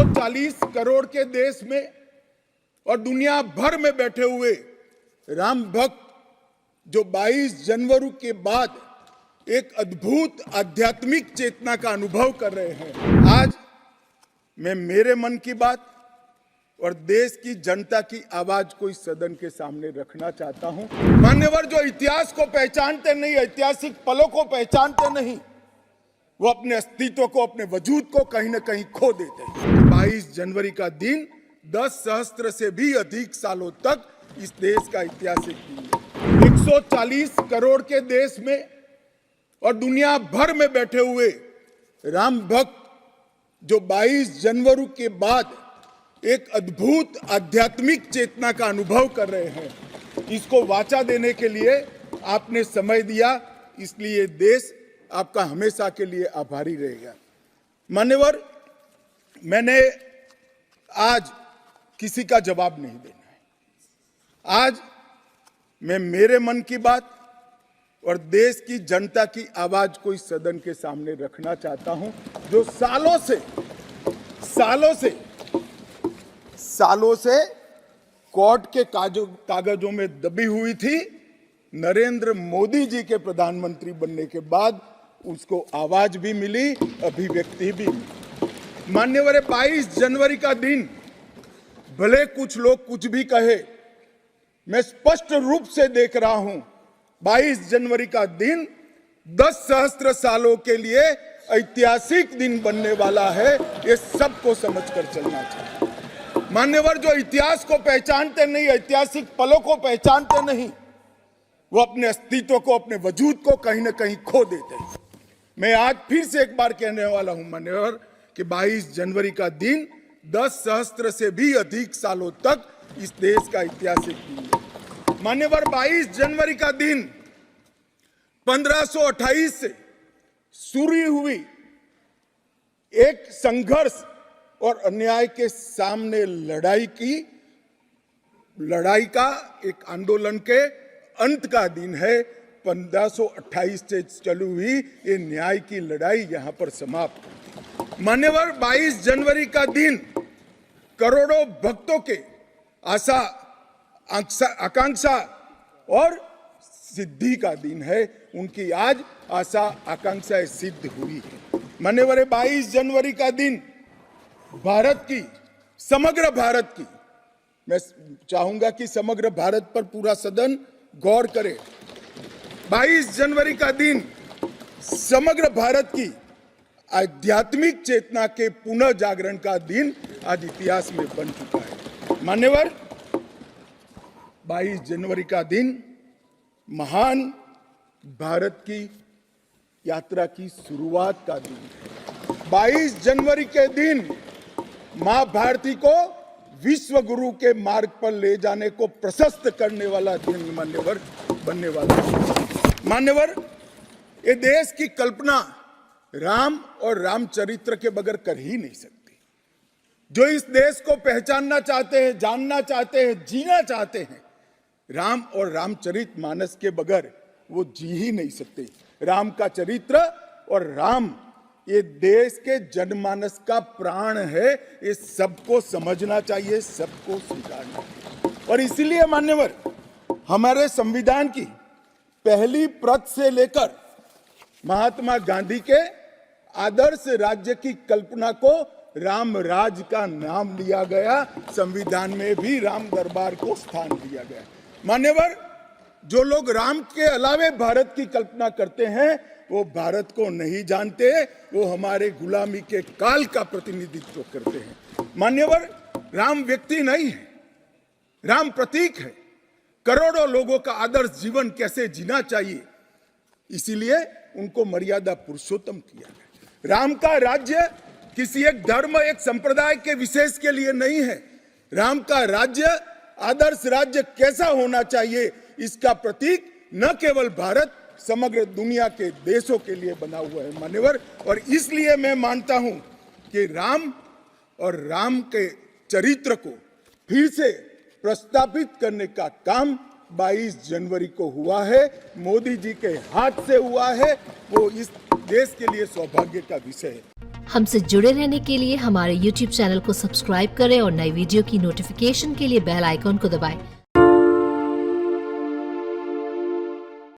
140 करोड़ के देश में और दुनिया भर में बैठे हुए राम भक्त जो 22 जनवरी के बाद एक अद्भुत आध्यात्मिक चेतना का अनुभव कर रहे हैं। आज मैं मेरे मन की बात और देश की जनता की आवाज को इस सदन के सामने रखना चाहता हूं। मान्यवर, जो इतिहास को पहचानते नहीं, ऐतिहासिक पलों को पहचानते नहीं, वो अपने अस्तित्व को, अपने वजूद को कहीं ना कहीं खो देते हैं। 22 जनवरी का दिन 10 सहस्त्र से भी अधिक सालों तक इस देश का ऐतिहासिक दिन है। 140 करोड़ के देश में और दुनिया भर में बैठे हुए राम भक्त जो 22 जनवरी के बाद एक अद्भुत आध्यात्मिक चेतना का अनुभव कर रहे हैं, इसको वाचा देने के लिए आपने समय दिया, इसलिए देश आपका हमेशा के लिए आभारी रहेगा। मान्यवर, मैंने आज किसी का जवाब नहीं देना है। आज मैं मेरे मन की बात और देश की जनता की आवाज को इस सदन के सामने रखना चाहता हूं, जो सालों से कोर्ट के कागजों में दबी हुई थी। नरेंद्र मोदी जी के प्रधानमंत्री बनने के बाद उसको आवाज भी मिली, अभिव्यक्ति भी मिली। मान्यवर, 22 जनवरी का दिन भले कुछ लोग कुछ भी कहे, मैं स्पष्ट रूप से देख रहा हूं 22 जनवरी का दिन 10 सहस्त्र सालों के लिए ऐतिहासिक दिन बनने वाला है। ये सबको समझकर चलना चाहिए। मान्यवर, जो इतिहास को पहचानते नहीं, ऐतिहासिक पलों को पहचानते नहीं, वो अपने अस्तित्व को, अपने वजूद को कहीं ना कहीं खो देते हैं। मैं आज फिर से एक बार कहने वाला हूं मान्यवर कि 22 जनवरी का दिन 10 सहस्त्र से भी अधिक सालों तक इस देश का ऐतिहासिक दिन है। मान्यवर, 22 जनवरी का दिन 1528 से शुरू हुई एक संघर्ष और अन्याय के सामने लड़ाई का एक आंदोलन के अंत का दिन है। 1528 से चली हुई ये न्याय की लड़ाई यहां पर समाप्त। मान्यवर, 22 जनवरी का दिन करोड़ों भक्तों के आशा, आकांक्षा और सिद्धि का दिन है। उनकी आज आशा आकांक्षाएं सिद्ध हुई है। मान्यवर, 22 जनवरी का दिन भारत की, समग्र भारत की, मैं चाहूंगा कि समग्र भारत पर पूरा सदन गौर करे। 22 जनवरी का दिन समग्र भारत की आध्यात्मिक चेतना के पुनः जागरण का दिन आज इतिहास में बन चुका है। मान्यवर, 22 जनवरी का दिन महान भारत की यात्रा की शुरुआत का दिन है। 22 जनवरी के दिन मां भारती को विश्व गुरु के मार्ग पर ले जाने को प्रशस्त करने वाला दिन मान्यवर बनने वाला है। मान्यवर, ये देश की कल्पना राम और रामचरित्र के बगैर कर ही नहीं सकती। जो इस देश को पहचानना चाहते हैं, जानना चाहते हैं, जीना चाहते हैं, राम और रामचरित मानस के बगैर वो जी ही नहीं सकते। राम का चरित्र और राम ये देश के जनमानस का प्राण है। ये सबको समझना चाहिए, सबको स्वीकारना चाहिए। और इसीलिए मान्यवर, हमारे संविधान की पहली प्रत से लेकर महात्मा गांधी के आदर्श राज्य की कल्पना को राम राज का नाम दिया गया। संविधान में भी राम दरबार को स्थान दिया गया। मान्यवर, जो लोग राम के अलावे भारत की कल्पना करते हैं वो भारत को नहीं जानते, वो हमारे गुलामी के काल का प्रतिनिधित्व करते हैं। मान्यवर, राम व्यक्ति नहीं है, राम प्रतीक है। करोड़ों लोगों का आदर्श जीवन कैसे जीना चाहिए, इसीलिए उनको मर्यादा पुरुषोत्तम किया गया। राम का राज्य किसी एक धर्म, एक संप्रदाय के विशेष के लिए नहीं है। राम का राज्य, आदर्श राज्य कैसा होना चाहिए, इसका प्रतीक न केवल भारत, समग्र दुनिया के देशों के लिए बना हुआ है मान्यवर। और इसलिए मैं मानता हूं कि राम और राम के चरित्र को फिर से प्रस्तावित करने का काम 22 जनवरी को हुआ है, मोदी जी के हाथ से हुआ है। वो इस देश के लिए सौभाग्य का विषय है। हमसे जुड़े रहने के लिए हमारे YouTube चैनल को सब्सक्राइब करें और नई वीडियो की नोटिफिकेशन के लिए बेल आइकॉन को दबाएं।